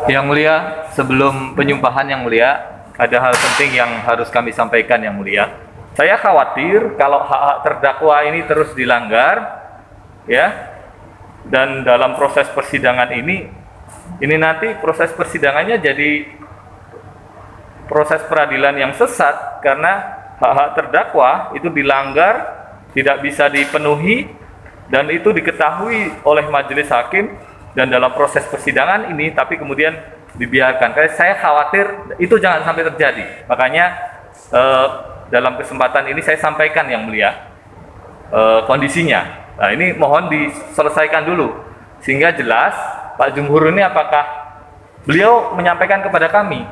Yang mulia, sebelum penyumpahan yang mulia, ada hal penting yang harus kami sampaikan yang mulia. Saya khawatir kalau hak-hak terdakwa ini terus dilanggar, ya, dan dalam proses persidangan ini nanti proses persidangannya jadi proses peradilan yang sesat karena hak-hak terdakwa itu dilanggar, tidak bisa dipenuhi, dan itu diketahui oleh majelis hakim dan dalam proses persidangan ini, tapi kemudian dibiarkan. Karena saya khawatir itu jangan sampai terjadi. Makanya dalam kesempatan ini saya sampaikan yang mulia kondisinya. Nah, ini mohon diselesaikan dulu sehingga jelas Pak Jumhur ini apakah beliau menyampaikan kepada kami,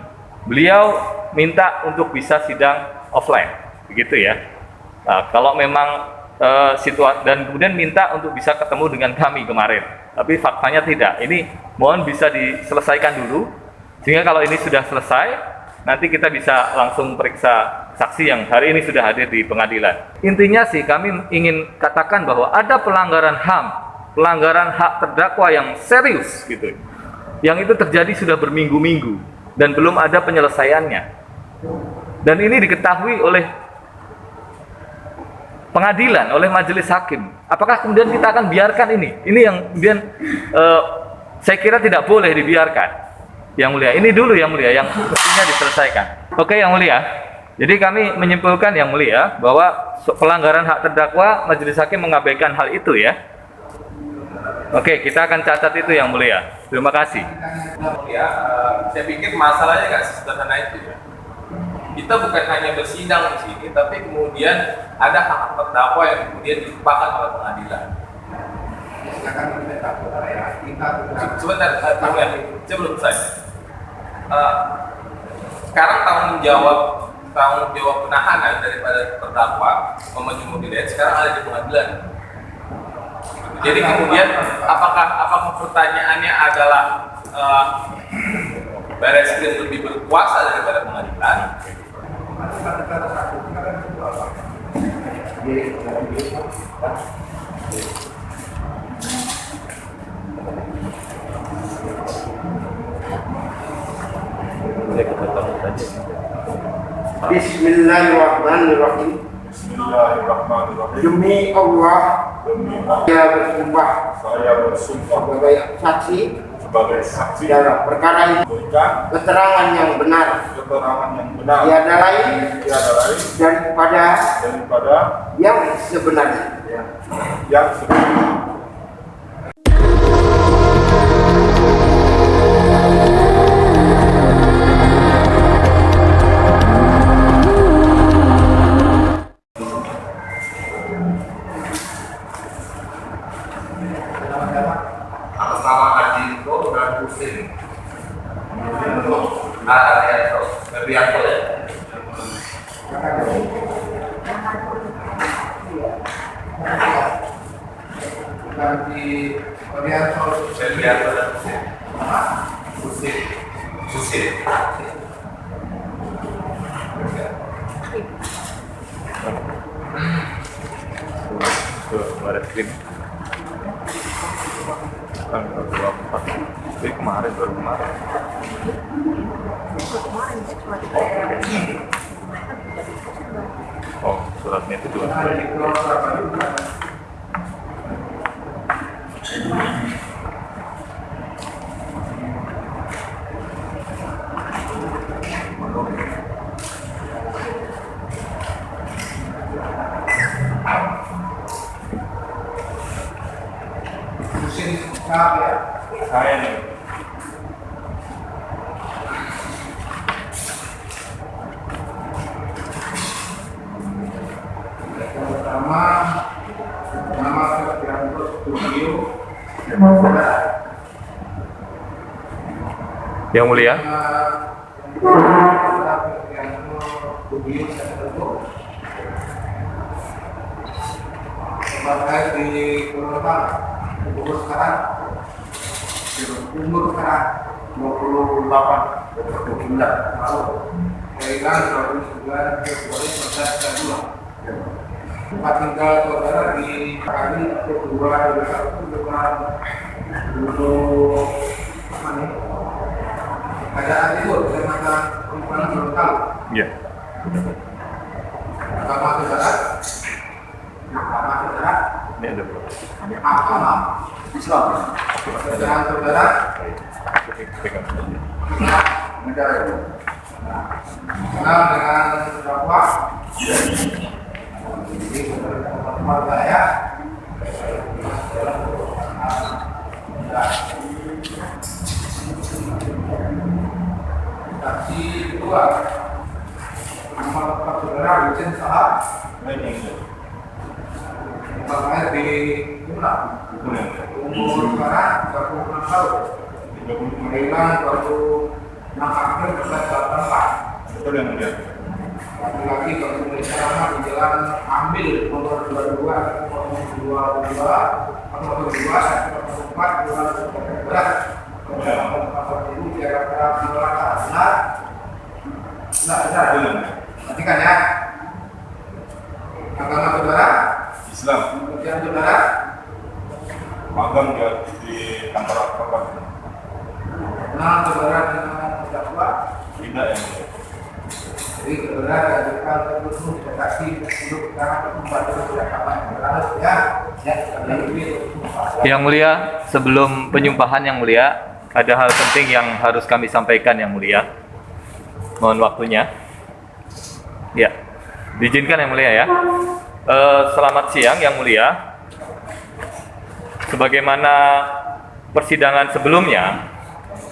beliau minta untuk bisa sidang offline, begitu ya. Nah, kalau memang situasi dan kemudian minta untuk bisa ketemu dengan kami kemarin, tapi faktanya tidak. Ini mohon bisa diselesaikan dulu sehingga kalau ini sudah selesai nanti kita bisa langsung periksa saksi yang hari ini sudah hadir di pengadilan. Intinya sih kami ingin katakan bahwa ada pelanggaran HAM, pelanggaran hak terdakwa yang serius gitu, yang itu terjadi sudah berminggu-minggu dan belum ada penyelesaiannya, dan ini diketahui oleh pengadilan, oleh majelis hakim. Apakah kemudian kita akan biarkan ini? Ini yang kemudian saya kira tidak boleh dibiarkan. Yang mulia, ini dulu yang mulia yang mestinya diselesaikan. Oke yang mulia. Jadi kami menyimpulkan yang mulia bahwa pelanggaran hak terdakwa majelis hakim mengabaikan hal itu ya. Oke, kita akan catat itu yang mulia. Terima kasih. Ya, saya pikir masalahnya nggak sesederhana itu ya. Kita bukan hanya bersidang di sini, tapi kemudian ada hak terdakwa yang kemudian dilupakan oleh pengadilan. Sebentar, saya belum selesai. Sekarang tanggung jawab penahanan daripada terdakwa memenuhi mobilnya sekarang ada di pengadilan. Jadi kemudian apakah pertanyaannya adalah Barreskrim lebih berkuasa daripada pengadilan? Bismillahirrahmanirrahim. Demi Allah, saya bersumpah sebagai saksi dalam perkara ini keterangan yang benar tiada lain daripada yang sebenarnya. Atas nama Adinko dan Husin untuk Arianto ya. Nanti Arianto dan Husin. Barreskrim. Tanggal 24. Jadi baru kemarin. Oh, suratnya itu 22. Saya nih. pertama nama Arianto Studio Yang mulia. Sebagai di Kelurahan umur sekarang 28 bulan lalu kelahiran 29 Februari 1992. Tempat tinggal saudara di kami kedua dengan dulu keadaan itu kecamatan Perumpanan Gorontalo. Iya. Agama saudara, Ini ada. agama Islam. Keadaan saudara, Pegang. negara itu. Kenal dengan terdakwa. Jadi teman saya. Saksi kedua, nama lengkap saudara Hussein Sahab. Namanya di Jumlah. Umur sekarang 36 tahun. Kelahiran 26 April 1984. Laki-laki berkulit lama di Jalan Ambil nomor 22 Nantikan ya. Agama saudara Islam, pekerjaan saudara magang di kantor advokat. kenal saudara dengan terdakwa. Tidak yang mulia. Jadi saudara diajukan terus tidak saksi untuk sekarang tempat itu sudah kapan berlalu ya. Yang mulia, sebelum penyumpahan yang mulia, ada hal penting yang harus kami sampaikan yang mulia. Mohon waktunya. Ya, diizinkan yang mulia ya. Selamat siang yang mulia. Sebagaimana persidangan sebelumnya,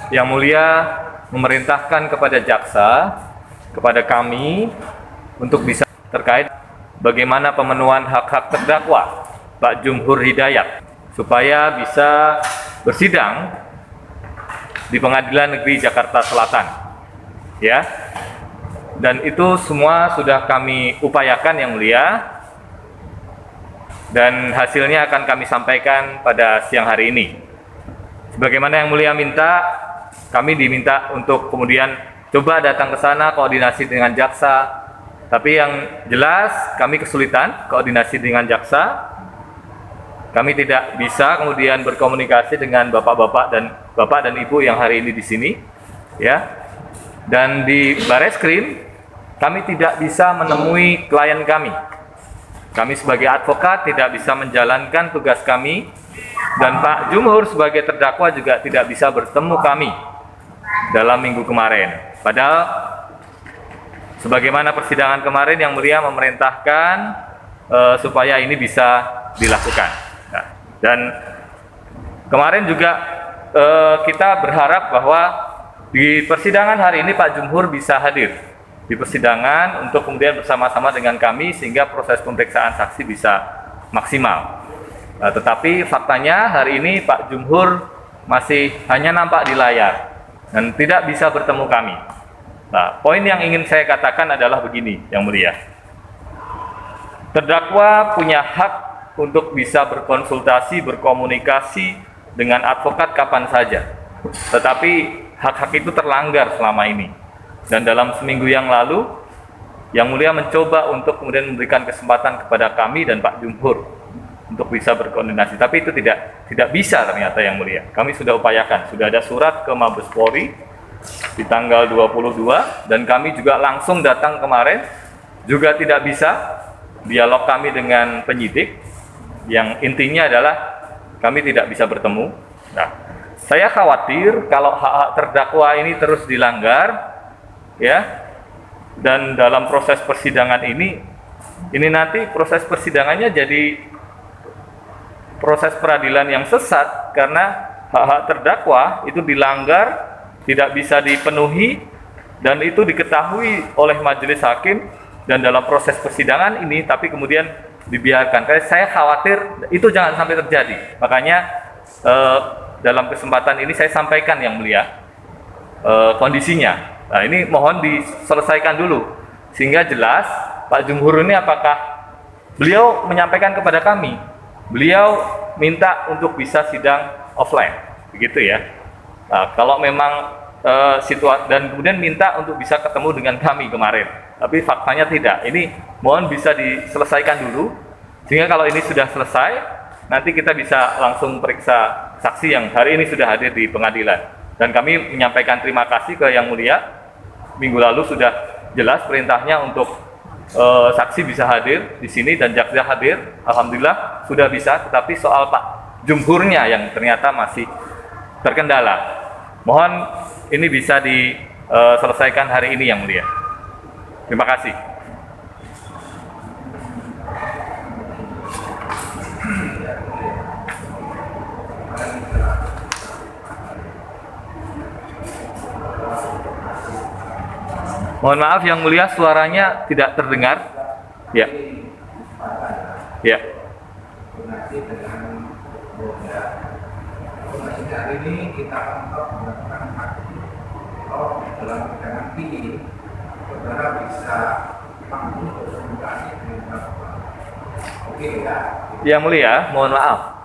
yang mulia memerintahkan kepada jaksa, kepada kami untuk bisa terkait bagaimana pemenuhan hak-hak terdakwa Pak Jumhur Hidayat supaya bisa bersidang di Pengadilan Negeri Jakarta Selatan. Ya. Dan itu semua sudah kami upayakan yang mulia. Dan hasilnya akan kami sampaikan pada siang hari ini. Sebagaimana yang mulia minta, kami diminta untuk kemudian coba datang ke sana koordinasi dengan jaksa. Tapi yang jelas kami kesulitan koordinasi dengan jaksa. Kami tidak bisa kemudian berkomunikasi dengan bapak dan ibu yang hari ini di sini, ya. Dan di Bareskrim kami tidak bisa menemui klien kami. Kami sebagai advokat tidak bisa menjalankan tugas kami, dan Pak Jumhur sebagai terdakwa juga tidak bisa bertemu kami dalam minggu kemarin. Padahal sebagaimana persidangan kemarin yang mulia memerintahkan supaya ini bisa dilakukan. Nah, dan kemarin juga kita berharap bahwa di persidangan hari ini Pak Jumhur bisa hadir di persidangan untuk kemudian bersama-sama dengan kami sehingga proses pemeriksaan saksi bisa maksimal. Tetapi faktanya hari ini Pak Jumhur masih hanya nampak di layar dan tidak bisa bertemu kami. Nah, poin yang ingin saya katakan adalah begini, yang mulia. Terdakwa punya hak untuk bisa berkonsultasi, berkomunikasi dengan advokat kapan saja. Tetapi hak-hak itu terlanggar selama ini. Dan dalam seminggu yang lalu, yang mulia mencoba untuk kemudian memberikan kesempatan kepada kami dan Pak Jumhur untuk bisa berkoordinasi. Tapi itu tidak bisa ternyata yang mulia. Kami sudah upayakan, sudah ada surat ke Mabes Polri di tanggal 22 dan kami juga langsung datang kemarin, juga tidak bisa dialog kami dengan penyidik yang intinya adalah kami tidak bisa bertemu. Nah, saya khawatir kalau hak-hak terdakwa ini terus dilanggar, ya, dan dalam proses persidangan ini nanti proses persidangannya jadi proses peradilan yang sesat karena hak-hak terdakwa itu dilanggar, tidak bisa dipenuhi, dan itu diketahui oleh majelis hakim dan dalam proses persidangan ini tapi kemudian dibiarkan. Karena saya khawatir itu jangan sampai terjadi. Makanya dalam kesempatan ini saya sampaikan yang mulia kondisinya. Nah, ini mohon diselesaikan dulu sehingga jelas Pak Jumhur ini apakah beliau menyampaikan kepada kami, beliau minta untuk bisa sidang offline, begitu ya. Nah, kalau memang situasi dan kemudian minta untuk bisa ketemu dengan kami kemarin, tapi faktanya tidak. Ini mohon bisa diselesaikan dulu sehingga kalau ini sudah selesai nanti kita bisa langsung periksa saksi yang hari ini sudah hadir di pengadilan. Dan kami menyampaikan terima kasih ke Yang Mulia. Minggu lalu sudah jelas perintahnya untuk saksi bisa hadir di sini dan jaksa hadir. Alhamdulillah sudah bisa, tetapi soal Pak Jumhurnya yang ternyata masih terkendala. Mohon ini bisa diselesaikan hari ini Yang Mulia. Terima kasih. Mohon maaf Yang Mulia, suaranya tidak terdengar. Ya. Ya. Hari ini kita untuk melakukan hak dalam perjalanan ini, saudara bisa mampu berkomunikasi dengan oke ya. Yang Mulia, mohon maaf.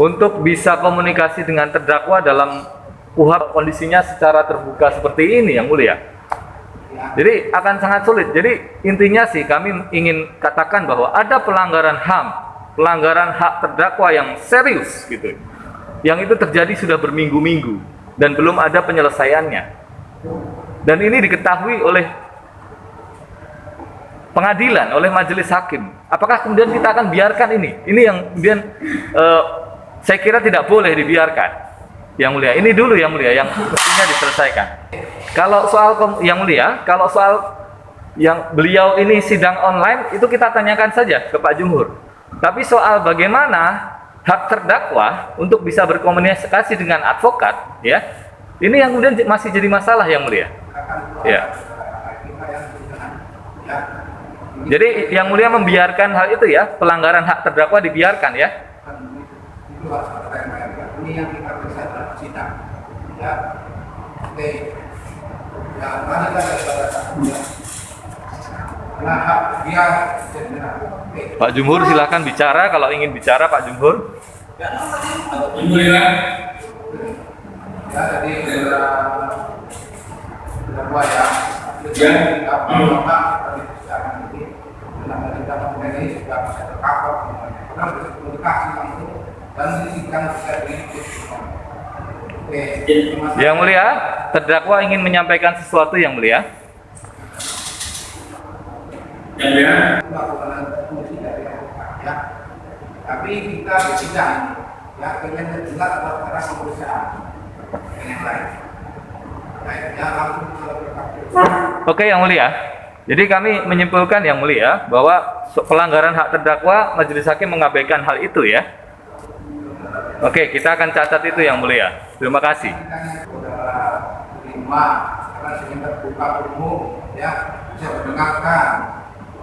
Untuk bisa komunikasi dengan terdakwa dalam KUHP kondisinya secara terbuka seperti ini Yang Mulia. Jadi akan sangat sulit. Jadi intinya sih kami ingin katakan bahwa ada pelanggaran HAM, pelanggaran hak terdakwa yang serius gitu. Yang itu terjadi sudah berminggu-minggu dan belum ada penyelesaiannya. Dan ini diketahui oleh pengadilan, oleh majelis hakim. Apakah kemudian kita akan biarkan ini? Ini yang kemudian saya kira tidak boleh dibiarkan. Yang Mulia, ini dulu Yang Mulia yang mestinya diselesaikan. Kalau soal Yang Mulia, kalau soal yang beliau ini sidang online itu kita tanyakan saja ke Pak Jumhur. Tapi soal bagaimana hak terdakwa untuk bisa berkomunikasi dengan advokat, ya, ini yang kemudian masih jadi masalah Yang Mulia. Ya. Jadi Yang Mulia membiarkan hal itu ya, pelanggaran hak terdakwa dibiarkan ya. Ini yang kita bisa dalam sidang. Ya. Oke. Ya, mari kita daripada ya. Nah, hak dia oke. Pak Jumhur silakan bicara kalau ingin bicara Pak Jumhur. Alhamdulillah. Ya, jadi terdakwa ya. Ya. Kita ini sudah bisa tercover semuanya. Karena berkomunikasi langsung dan sidang bisa diikuti. Yang Mulia, terdakwa ingin menyampaikan sesuatu Yang Mulia. Yang Mulia. Ya. Tapi kita bersidang ya pengen jelas adalah cara pemeriksaan yang lain. Ya, langsung Oke Yang Mulia. Jadi kami menyimpulkan Yang Mulia bahwa pelanggaran hak terdakwa majelis hakim mengabaikan hal itu ya. Oke, kita akan catat itu Yang Mulia. Terima kasih. terima karena sehingga terbuka umum ya bisa mendengarkan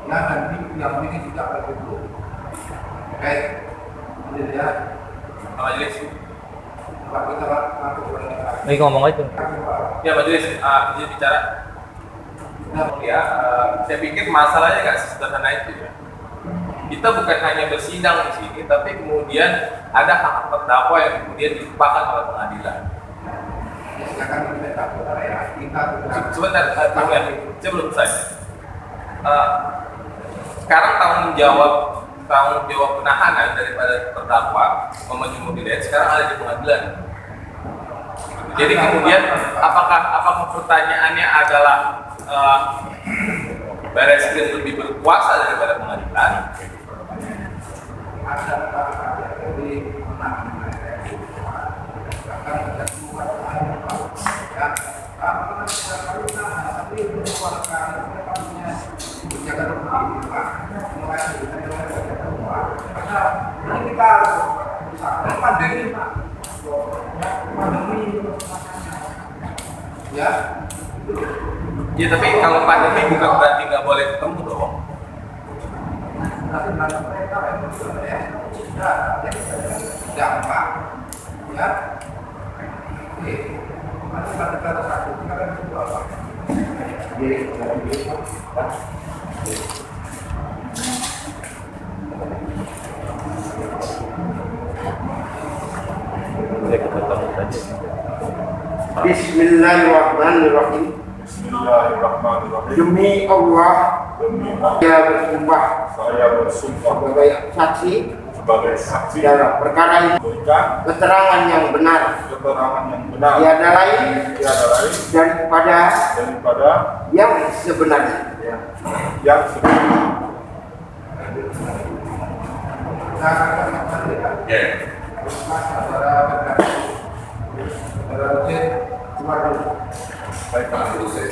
ya dan yang ini juga begitu. Oke, jadi ya. Majelis. Pak kita langsung berbicara. Ini ngomong aja. Ya majelis, izin bicara. Ya, saya pikir masalahnya nggak sesederhana itu ya. Kita bukan hanya bersidang di sini, tapi kemudian ada hak terdakwa yang kemudian dilupakan oleh pengadilan. Ya, silakan kita saudara ya. Kita Sebentar, saya belum selesai. Sekarang tanggung jawab penahanan daripada terdakwa Muhammad Jumhur Hidayat sekarang ada di pengadilan. Jadi kemudian apakah pertanyaannya adalah Barreskrim lebih berkuasa daripada pengadilan? ada jadi menang bahkan ada semua ya apa tapi itu keluarga mereka punya menjaga rumah mulai dari karena ini kita pandemi ya Ya tapi kalau pandemi bukan berarti nggak boleh ketemu dong. tapi mereka dampak ya oke masih kata satu kita kan itu apa Bismillahirrahmanirrahim. Bismillahirrahmanirrahim. Demi Allah, Demi Allah, saya bersumpah saya bersumpah sebagai saksi sebagai saksi dalam perkara ini memberikan keterangan yang benar keterangan yang benar tiada lain tiada lain daripada daripada yang sebenarnya. yang sebenarnya. Ya. Baik, Pak. Terus ya.